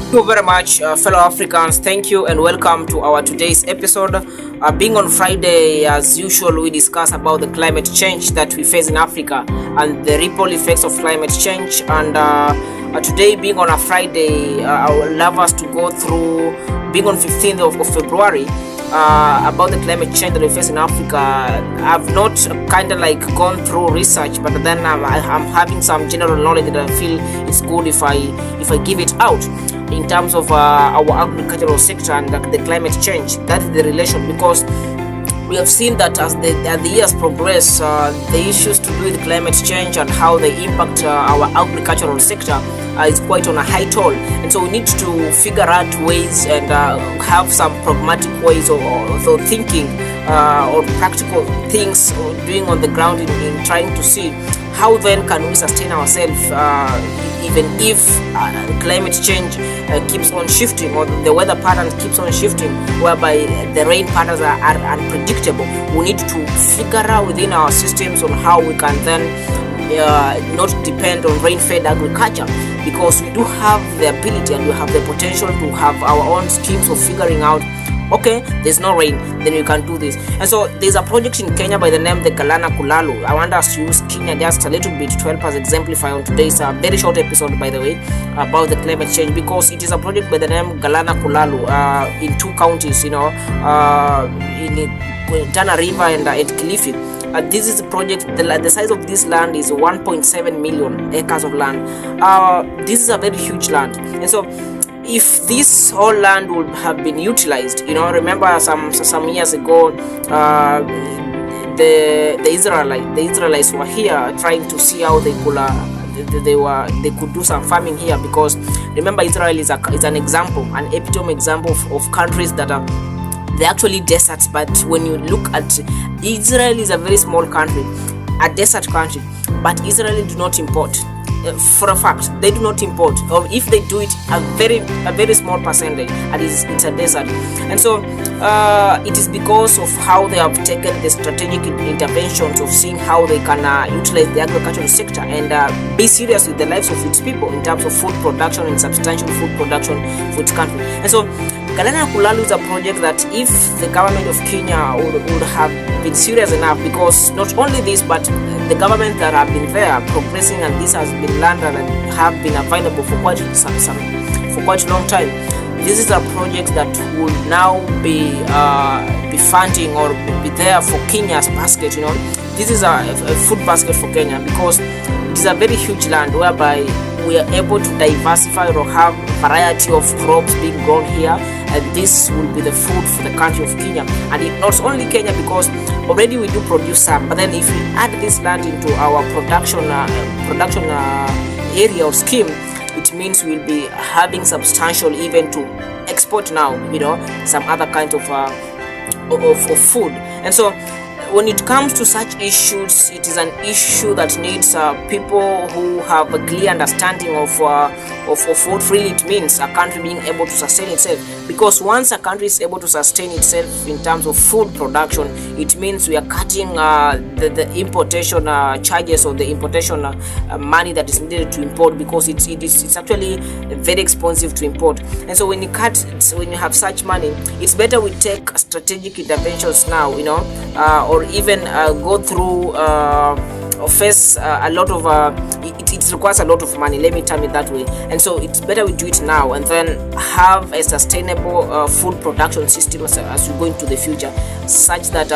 Thank you very much, fellow Africans. Thank you and welcome to our today's episode. Being on Friday, as usual, we discuss about the climate change that we face in Africa and the ripple effects of climate change. And today, being on a Friday, I would love us to go through, being on 15th of February, about the climate change that we face in Africa. I've not kind of like gone through research, but then I'm having some general knowledge that I feel it's good if I give it out in terms of our agricultural sector and the climate change. That is the relation, because we have seen that as the years progress, the issues to do with climate change and how they impact our agricultural sector is quite on a high toll. And so we need to figure out ways and have some pragmatic ways of thinking or practical things doing on the ground in trying to see how then can we sustain ourselves even if climate change keeps on shifting, or the weather patterns keeps on shifting, whereby the rain patterns are unpredictable. We need to figure out within our systems on how we can then not depend on rain-fed agriculture, because we do have the ability and we have the potential to have our own schemes of figuring out, okay, there's no rain, then you can do this. And so there's a project in Kenya by the name the Galana Kulalu. I want us to use Kenya just a little bit to help us exemplify on today's very short episode, by the way, about the climate change, because it is a project by the name Galana Kulalu in two counties, in Tana River and Kilifi. This is a project, the size of this land is 1.7 million acres of land. This is a very huge land. And so if this whole land would have been utilized, remember some years ago, the Israelites were here trying to see how they could do some farming here, because remember, Israel is an example, an epitome example of countries that are, they're actually deserts. But when you look at Israel, is a very small country, a desert country, but Israel do not import. For a fact, they do not import, or if they do it, a very small percentage, and it's a desert. And so it is because of how they have taken the strategic interventions of seeing how they can utilize the agricultural sector and be serious with the lives of its people in terms of food production and substantial food production for its country. And so Galana Kulalu is a project that if the government of Kenya would have been serious enough, because not only this, but the government that have been there progressing, and this has been land and have been available for quite a long time. This is a project that will now be funding or be there for Kenya's basket. This is a food basket for Kenya, because it is a very huge land whereby we are able to diversify or have variety of crops being grown here, and this will be the food for the country of Kenya. And it not only Kenya, because already we do produce some, but then if we add this land into our production area or scheme, it means we'll be having substantial even to export now, some other kinds of food. And so when it comes to such issues, it is an issue that needs people who have a clear understanding of what really it means, a country being able to sustain itself. Because once a country is able to sustain itself in terms of food production, it means we are cutting the importation charges, or the importation money that is needed to import, because it's actually very expensive to import. And so when you have such money, it's better we take strategic interventions now, or even go through face a lot of it requires a lot of money, let me term it that way. And so it's better we do it now and then have a sustainable food production system as we go into the future, such that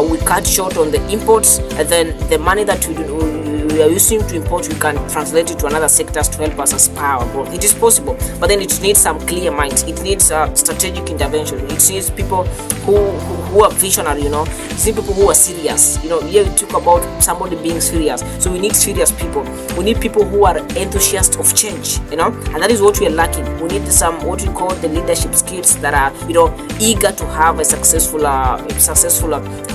we cut short on the imports, and then the money that we are using to import, we can translate it to another sectors to help us aspire our growth. It is possible, but then it needs some clear minds. It needs strategic intervention. It needs people who are visionary, it needs people who are serious. Here we talk about somebody being serious, so we need serious people. We need people who are enthusiasts of change, and that is what we are lacking. We need some what we call the leadership skills that are, eager to have a successful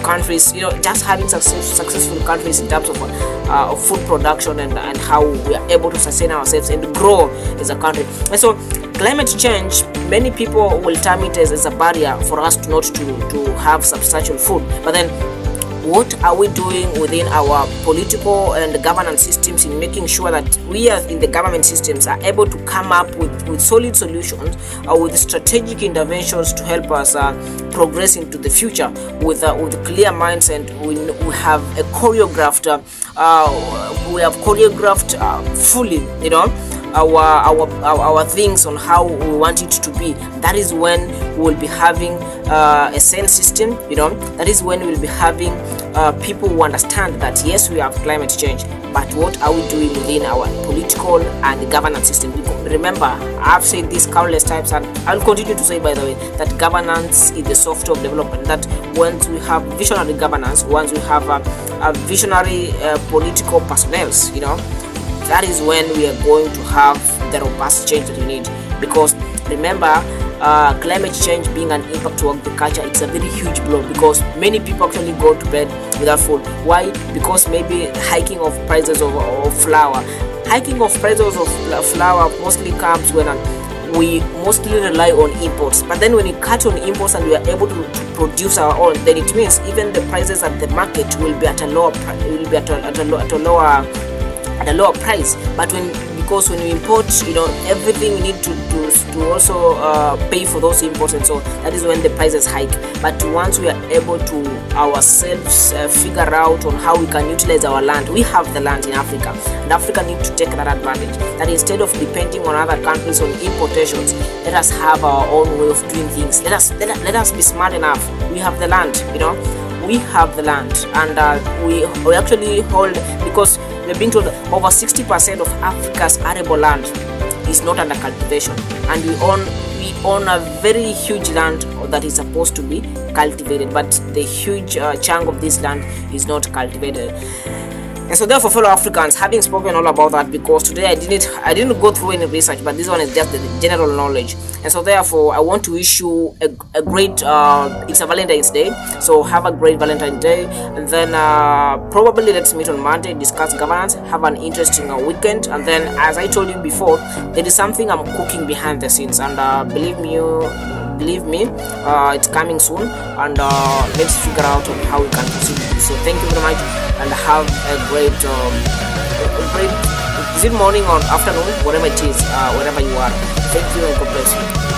countries. Just having successful countries in terms of food production and how we are able to sustain ourselves and grow as a country. And so climate change, many people will term it as a barrier for us not to have substantial food, but then what are we doing within our political and governance systems in making sure that we as in the government systems are able to come up with solid solutions or with strategic interventions to help us progress into the future with clear minds, and we have a choreographed fully, our things on how we want it to be. That is when we'll be having a sense system, that is when we'll be having people who understand that yes, we have climate change, but what are we doing within our political and governance system? Remember, I've said this countless times, and I'll continue to say, by the way, that governance is the software of development. That once we have visionary governance, once we have a visionary political personnel, that is when we are going to have the robust change that we need. Because remember, climate change being an impact to agriculture, it's a very huge blow, because many people actually go to bed without food. Why? Because maybe hiking of prices of flour. Hiking of prices of flour mostly comes when we mostly rely on imports. But then when you cut on imports and we are able to produce our own, then it means even the prices at the market will be at a lower price. But because when we import, everything we need to also pay for those imports, and so that is when the prices hike. But once we are able to ourselves figure out on how we can utilize our land, we have the land in Africa, and Africa need to take that advantage. That instead of depending on other countries on importations, let us have our own way of doing things. Let us be smart enough. We have the land, we have the land, and we actually hold, because we've been told that over 60% of Africa's arable land is not under cultivation, and we own a very huge land that is supposed to be cultivated, but the huge chunk of this land is not cultivated. And so therefore, fellow Africans, having spoken all about that, because today I didn't go through any research, but this one is just the general knowledge. And so therefore, I want to wish you a great it's a Valentine's Day, so have a great Valentine's Day, and then probably let's meet on Monday, discuss governance, have an interesting weekend. And then, as I told you before, there is something I'm cooking behind the scenes, and believe me, it's coming soon, and let's figure out on how we can proceed. So thank you very much, and have a great is it morning or afternoon, whatever it is, wherever you are. Thank you, and God bless you.